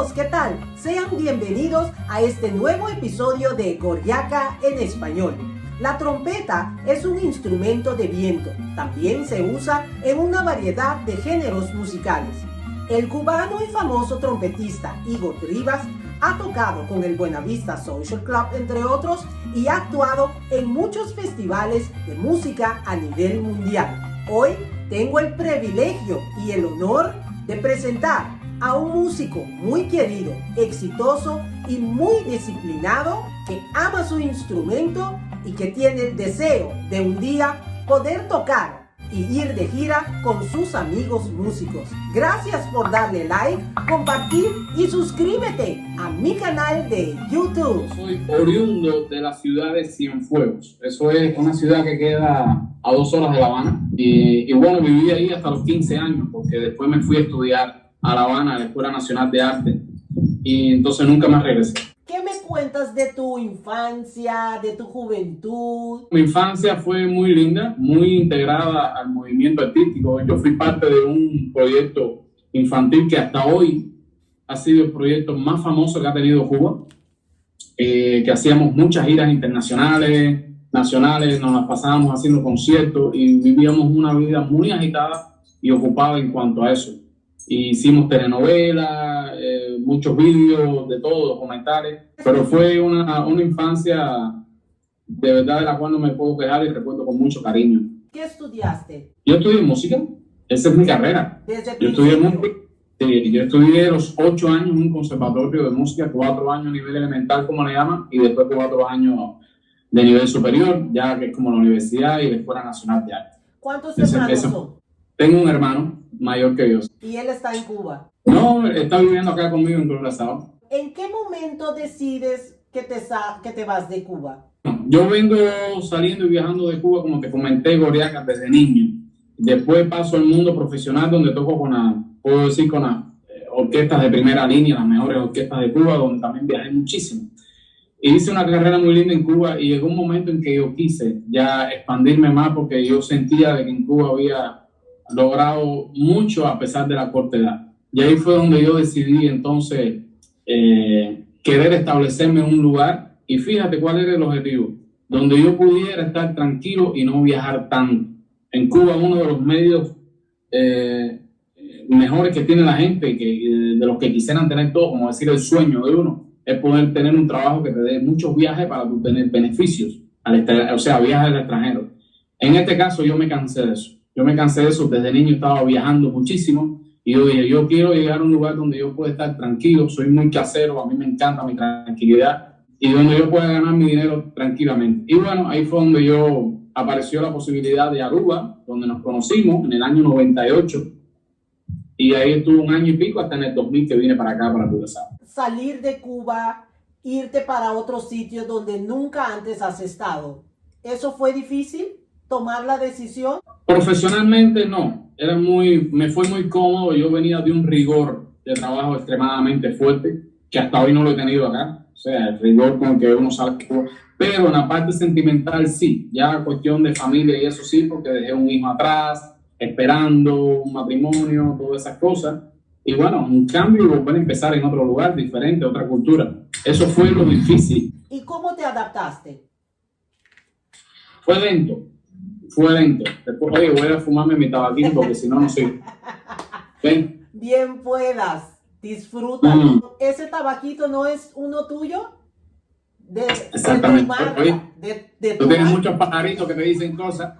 amigos, ¿qué tal? Sean bienvenidos a este nuevo episodio de Goriaca en Español. La trompeta es un instrumento de viento. También se usa en una variedad de géneros musicales. El cubano y famoso trompetista Igor Rivas ha tocado con el Buenavista Social Club, entre otros, y ha actuado en muchos festivales de música a nivel mundial. Hoy tengo el privilegio y el honor de presentar a un músico muy querido, exitoso y muy disciplinado, que ama su instrumento y que tiene el deseo de un día poder tocar y ir de gira con sus amigos músicos. Gracias por darle like, compartir y suscríbete a mi canal de YouTube. Soy oriundo de la ciudad de Cienfuegos. Eso es una ciudad que queda a 2 horas de La Habana. Y bueno, viví ahí hasta los 15 años, porque después me fui a estudiar a La Habana, a la Escuela Nacional de Arte. Y entonces nunca más regresé. ¿Qué me cuentas de tu infancia, de tu juventud? Mi infancia fue muy linda, muy integrada al movimiento artístico. Yo fui parte de un proyecto infantil que hasta hoy ha sido el proyecto más famoso que ha tenido Cuba, que hacíamos muchas giras internacionales, nacionales, nos las pasábamos haciendo conciertos y vivíamos una vida muy agitada y ocupada en cuanto a eso. Hicimos telenovelas, muchos vídeos, de todo, documentales, pero fue una infancia de verdad de la cual no me puedo quejar y recuerdo con mucho cariño. ¿Qué estudiaste? Yo estudié música, esa es mi carrera. Yo estudié los 8 años en un conservatorio de música, 4 años a nivel elemental, como le llaman, y después 4 años de nivel superior, ya que es como la universidad y la Escuela Nacional de Arte. ¿Cuántos hermanos son? Tengo un hermano mayor que yo. ¿Y él está en Cuba? No, está viviendo acá conmigo en Curazao. ¿En qué momento decides que te vas de Cuba? Yo vengo saliendo y viajando de Cuba, como te comenté, Goriaca, desde niño. Después paso al mundo profesional, donde toco con las orquestas de primera línea, las mejores orquestas de Cuba, donde también viajé muchísimo. Y hice una carrera muy linda en Cuba y llegó un momento en que yo quise ya expandirme más, porque yo sentía de que en Cuba había logrado mucho a pesar de la corta edad. Y ahí fue donde yo decidí entonces querer establecerme en un lugar, y fíjate cuál era el objetivo, donde yo pudiera estar tranquilo y no viajar tanto. En Cuba, uno de los medios mejores que tiene la gente, de los que quisieran tener todo, como decir el sueño de uno, es poder tener un trabajo que te dé muchos viajes para tú tener beneficios, o sea, viajes al extranjero. En este caso yo me cansé de eso. Desde niño estaba viajando muchísimo y yo dije, yo quiero llegar a un lugar donde yo pueda estar tranquilo, soy muy casero, a mí me encanta mi tranquilidad y donde yo pueda ganar mi dinero tranquilamente. Y bueno, ahí fue donde apareció la posibilidad de Aruba, donde nos conocimos en el año 98 y ahí estuve 1 año y pico hasta en el 2000 que vine para acá, para Curazao. Salir de Cuba, irte para otro sitio donde nunca antes has estado, ¿eso fue difícil? ¿Tomar la decisión? Profesionalmente no, me fue muy cómodo. Yo venía de un rigor de trabajo extremadamente fuerte, que hasta hoy no lo he tenido acá, o sea, el rigor con que uno sale, pero en la parte sentimental sí, ya cuestión de familia y eso sí, porque dejé un hijo atrás, esperando un matrimonio, todas esas cosas, y bueno, un cambio y volver a empezar en otro lugar diferente, otra cultura, eso fue lo difícil. ¿Y cómo te adaptaste? Fue lento. Después, oye, voy a fumarme mi tabaquito porque si no, no soy. ¿Ven? Bien puedas, disfruta. ¿Ese tabaquito no es uno tuyo? Exactamente. Tú tienes tomar. Muchos pajaritos que te dicen cosas.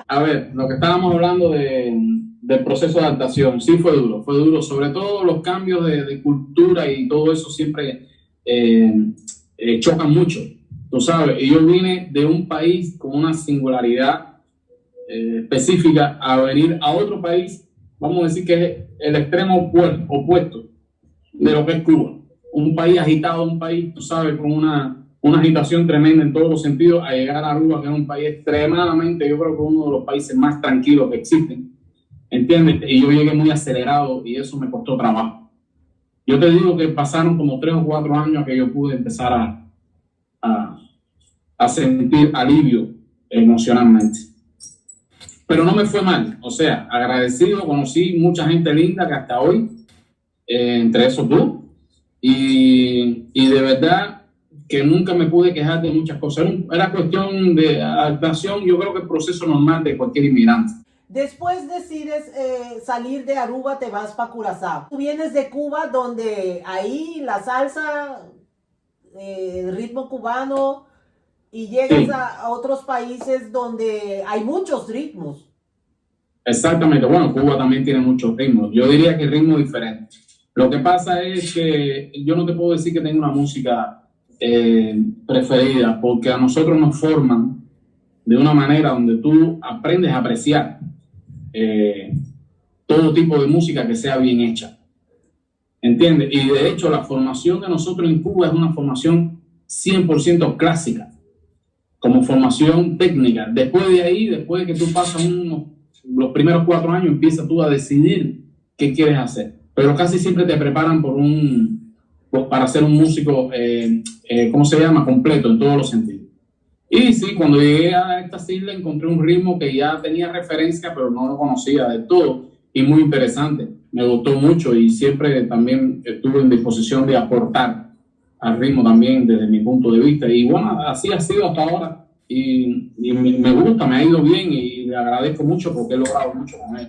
A ver, lo que estábamos hablando del proceso de adaptación, sí fue duro. Sobre todo los cambios de cultura y todo eso siempre chocan mucho. Tú sabes, y yo vine de un país con una singularidad específica a venir a otro país, vamos a decir que es el extremo opuesto de lo que es Cuba. Un país agitado, un país, tú sabes, con una agitación tremenda en todos los sentidos, a llegar a Aruba, que es un país extremadamente, yo creo que uno de los países más tranquilos que existen, ¿entiendes? Y yo llegué muy acelerado y eso me costó trabajo. Yo te digo que pasaron como 3 o 4 años que yo pude empezar a sentir alivio emocionalmente. Pero no me fue mal, o sea, agradecido, conocí mucha gente linda que hasta hoy entre esos dos. Y de verdad que nunca me pude quejar de muchas cosas. Era cuestión de adaptación, yo creo que el proceso normal de cualquier inmigrante. Después decides salir de Aruba, te vas para Curazao. Tú vienes de Cuba, donde ahí la salsa, ritmo cubano, y llegas Sí. a otros países donde hay muchos ritmos. Exactamente, bueno, Cuba también tiene muchos ritmos. Yo diría que ritmos diferentes. Lo que pasa es que yo no te puedo decir que tengo una música preferida, porque a nosotros nos forman de una manera donde tú aprendes a apreciar todo tipo de música que sea bien hecha. ¿Entiendes? Y de hecho la formación de nosotros en Cuba es una formación 100% clásica, como formación técnica. Después de ahí, después de que tú pasas los primeros 4 años, empiezas tú a decidir qué quieres hacer. Pero casi siempre te preparan para ser un músico, ¿cómo se llama? Completo en todos los sentidos. Y sí, cuando llegué a estas islas encontré un ritmo que ya tenía referencia, pero no lo conocía del todo, y muy interesante. Me gustó mucho y siempre también estuve en disposición de aportar al ritmo también desde mi punto de vista. Y bueno, así ha sido hasta ahora. Y me gusta, me ha ido bien y le agradezco mucho porque he logrado mucho con él,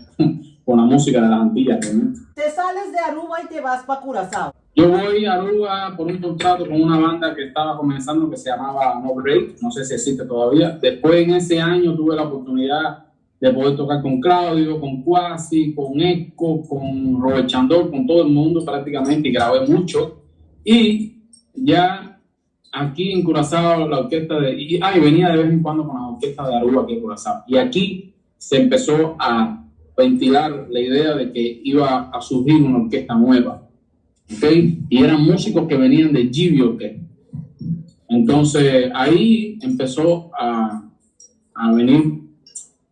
con la música de las Antillas realmente. Te sales de Aruba y te vas para Curazao. Yo voy a Aruba por un contrato con una banda que estaba comenzando que se llamaba No Break, no sé si existe todavía. Después en ese año tuve la oportunidad de poder tocar con Claudio, con Quasi, con Echo, con Robert Chandor, con todo el mundo prácticamente, y grabé mucho. Y ya aquí en Curazao, la orquesta y venía de vez en cuando con la orquesta de Aruba aquí en Curazao. Y aquí se empezó a ventilar la idea de que iba a surgir una orquesta nueva. ¿Okay? Y eran músicos que venían de GBOK. Entonces ahí empezó a venir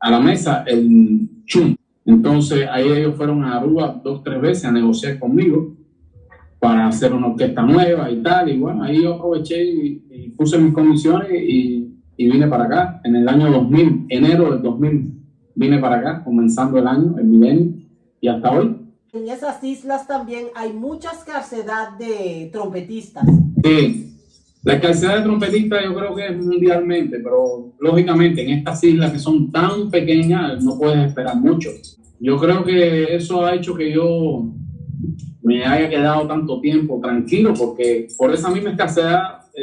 a la mesa el Chum. Entonces ahí ellos fueron a Aruba 2-3 veces a negociar conmigo para hacer una orquesta nueva y tal. Y bueno, ahí yo aproveché y puse mis condiciones y vine para acá. En el año 2000, enero del 2000, vine para acá, comenzando el año, el milenio, y hasta hoy. En esas islas también hay mucha escasez de trompetistas. Sí, la escasez de trompetistas yo creo que es mundialmente, pero lógicamente en estas islas que son tan pequeñas no puedes esperar mucho. Yo creo que eso ha hecho que yo me haya quedado tanto tiempo tranquilo, porque por esa misma escasez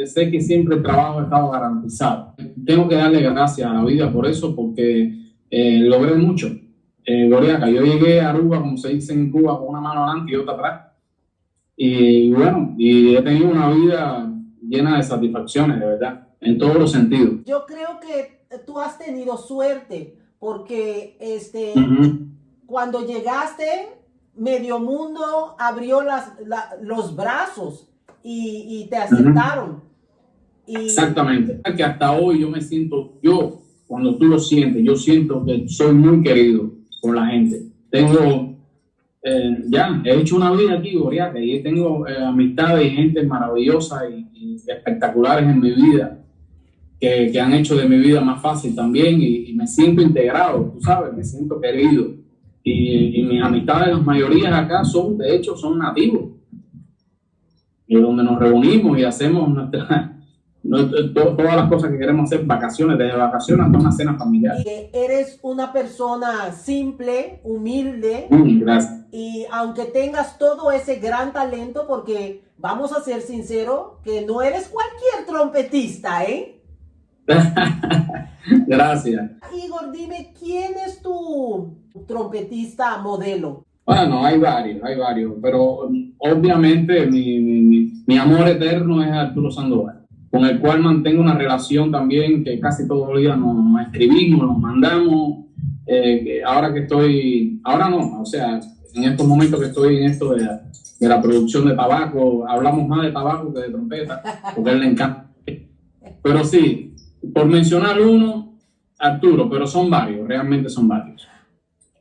sé que siempre el trabajo ha estado garantizado. Tengo que darle gracias a la vida por eso, porque logré mucho. Goriaca, yo llegué a Aruba, como se dice en Cuba, con una mano adelante y otra atrás. Y bueno, y he tenido una vida llena de satisfacciones, de verdad, en todos los sentidos. Yo creo que tú has tenido suerte, porque cuando llegaste, medio mundo abrió los brazos y te aceptaron. Exactamente. Que hasta hoy yo me siento, cuando tú lo sientes, yo siento que soy muy querido por la gente. Tengo, he hecho una vida aquí, Goriaca, y tengo amistades y gente maravillosa y espectaculares en mi vida, que han hecho de mi vida más fácil también, y me siento integrado, tú sabes, me siento querido. Y mis amistades, las mayorías acá son nativos, y donde nos reunimos y hacemos todas las cosas que queremos hacer, vacaciones, desde vacaciones hasta una cena familiar. Y eres una persona simple, humilde. Gracias. Y aunque tengas todo ese gran talento, porque vamos a ser sinceros, que no eres cualquier trompetista, ¿eh? Gracias. Igor, dime, ¿quién es tu trompetista modelo? Bueno, hay varios, pero obviamente mi amor eterno es Arturo Sandoval, con el cual mantengo una relación también que casi todos los días nos escribimos, nos mandamos. Ahora no, o sea, en estos momentos que estoy en esto de la producción de tabaco, hablamos más de tabaco que de trompeta, porque a él le encanta. Pero sí, por mencionar uno, Arturo, pero son varios, realmente son varios.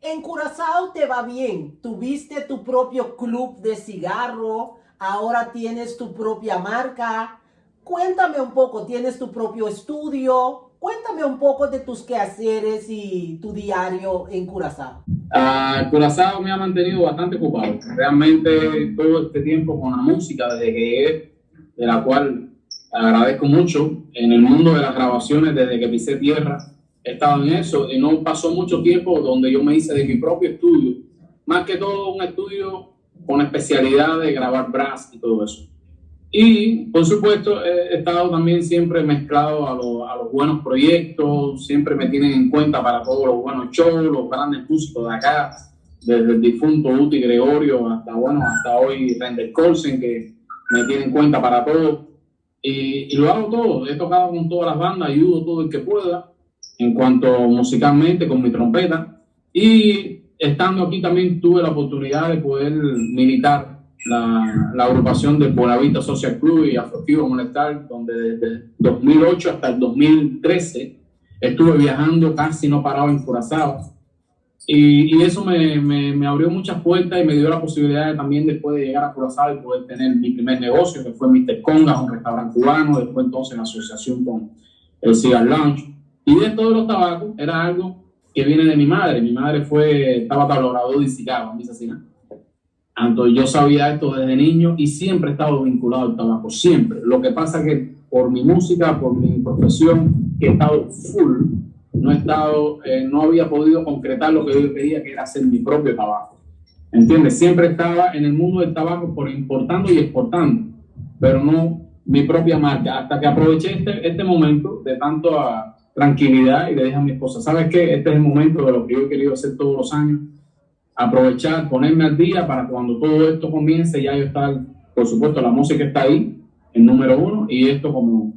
En Curazao te va bien, tuviste tu propio club de cigarro, ahora tienes tu propia marca. Cuéntame un poco, tienes tu propio estudio, cuéntame un poco de tus quehaceres y tu diario en Curazao. Curazao me ha mantenido bastante ocupado. Realmente todo este tiempo con la música, desde que llegué, de la cual agradezco mucho, en el mundo de las grabaciones, desde que pisé tierra, he estado en eso y no pasó mucho tiempo donde yo me hice de mi propio estudio, más que todo un estudio con especialidad de grabar brass y todo eso. Y, por supuesto, he estado también siempre mezclado a los buenos proyectos, siempre me tienen en cuenta para todos los buenos shows, los grandes músicos de acá, desde el difunto Uti Gregorio hasta hoy Render Colsen, que me tienen en cuenta para todo. Y lo hago todo, he tocado con todas las bandas, ayudo todo el que pueda, en cuanto musicalmente, con mi trompeta. Y estando aquí también tuve la oportunidad de poder militar la agrupación del Buenavista Social Club y Afroactivo Molestar, donde desde 2008 hasta el 2013 estuve viajando, casi no paraba en Curazao. Y eso me abrió muchas puertas y me dio la posibilidad de, también después de llegar a Curazao y poder tener mi primer negocio, que fue Mr. Congas, un restaurante cubano, después entonces la asociación con el Cigar Lounge. Y de todos los tabacos era algo que viene de mi madre. Mi madre estaba catalogado de Chicago, en mi asesina. Entonces yo sabía esto desde niño y siempre he estado vinculado al tabaco, siempre. Lo que pasa es que por mi música, por mi profesión, que he estado full, no había podido concretar lo que yo quería, que era hacer mi propio tabaco. ¿Entiendes? Siempre estaba en el mundo del tabaco por importando y exportando, pero no mi propia marca. Hasta que aproveché este momento de tanta tranquilidad y le dije a mi esposa, ¿sabes qué? Este es el momento de lo que yo he querido hacer todos los años. Aprovechar, ponerme al día para cuando todo esto comience, ya yo estar, por supuesto, la música está ahí, el número uno, y esto como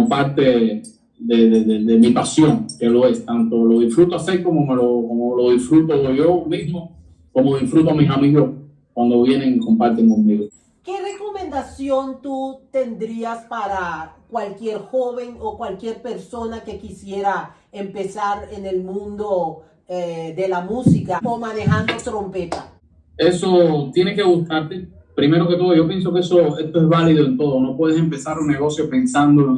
parte de mi pasión, que lo es. Tanto lo disfruto hacer como lo disfruto yo mismo, como disfruto a mis amigos cuando vienen y comparten conmigo. ¿Qué recomendación tú tendrías para cualquier joven o cualquier persona que quisiera empezar en el mundo de la música o manejando trompeta? Eso tiene que gustarte. Primero que todo, yo pienso que esto es válido en todo. No puedes empezar un negocio pensando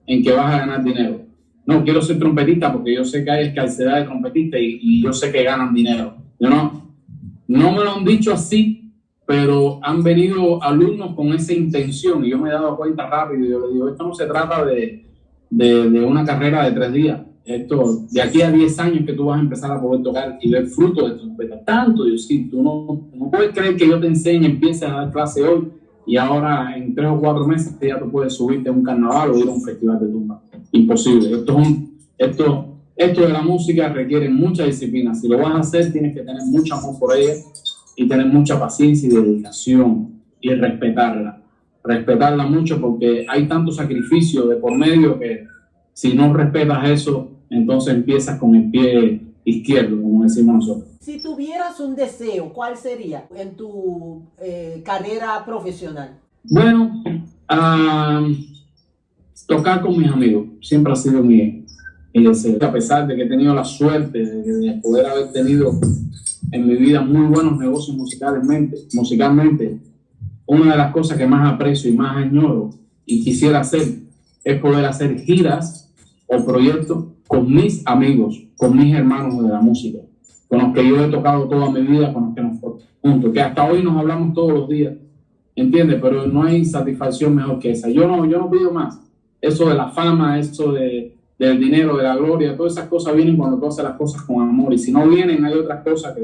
en que vas a ganar dinero. No, quiero ser trompetista porque yo sé que hay escasez de trompetistas y yo sé que ganan dinero. No me lo han dicho así, pero han venido alumnos con esa intención y yo me he dado cuenta rápido. Y yo le digo, esto no se trata de una carrera de 3 días. Esto, de aquí a 10 años que tú vas a empezar a poder tocar y ver frutos de trompeta. Tanto, yo sí, tú no puedes creer que yo te enseñe, empieces a dar clase hoy y ahora en 3 o 4 meses ya tú puedes subirte a un carnaval o ir a un festival de tumba. Imposible. Esto de la música requiere mucha disciplina. Si lo vas a hacer, tienes que tener mucho amor por ella y tener mucha paciencia y dedicación y respetarla mucho porque hay tanto sacrificio de por medio que si no respetas eso, entonces empiezas con el pie izquierdo, como decimos nosotros. Si tuvieras un deseo, ¿cuál sería en tu carrera profesional? Bueno, tocar con mis amigos siempre ha sido mi deseo. A pesar de que he tenido la suerte de poder haber tenido en mi vida muy buenos negocios musicalmente, una de las cosas que más aprecio y más añoro y quisiera hacer es poder hacer giras o proyectos con mis amigos, con mis hermanos de la música, con los que yo he tocado toda mi vida, con los que nos juntos, que hasta hoy nos hablamos todos los días, ¿entiendes? Pero no hay satisfacción mejor que esa. Yo no pido más. Eso de la fama, eso del dinero, de la gloria, todas esas cosas vienen cuando tú haces las cosas con amor. Y si no vienen, hay otras cosas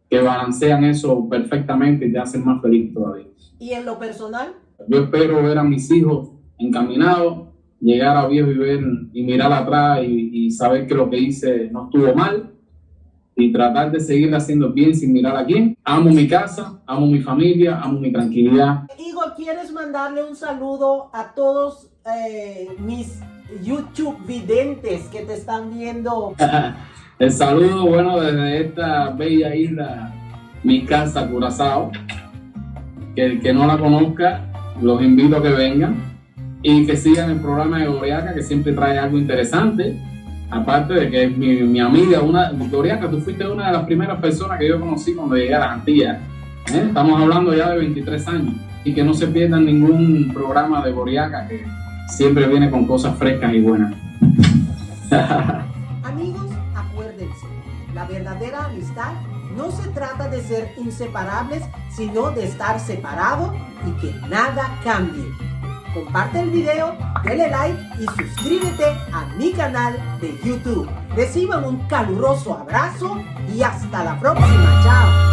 que balancean eso perfectamente y te hacen más feliz todavía. ¿Y en lo personal? Yo espero ver a mis hijos encaminados, llegar a viejo y ver y mirar atrás y saber que lo que hice no estuvo mal y tratar de seguir haciendo bien sin mirar a quién. Amo mi casa, amo mi familia, amo mi tranquilidad. Igor, ¿quieres mandarle un saludo a todos mis YouTube videntes que te están viendo? El saludo, bueno, desde esta bella isla, mi casa, Curazao. Que el que no la conozca, los invito a que vengan y que sigan el programa de Goriaca, que siempre trae algo interesante. Aparte de que es mi amiga, Goriaca, tú fuiste una de las primeras personas que yo conocí cuando llegué a las Antillas. Estamos hablando ya de 23 años. Y que no se pierdan ningún programa de Goriaca, que siempre viene con cosas frescas y buenas. Amigos, acuérdense, la verdadera amistad No se trata de ser inseparables, sino de estar separados y que nada cambie. Comparte el video, dale like y suscríbete a mi canal de YouTube. Reciban un caluroso abrazo y hasta la próxima. Chao.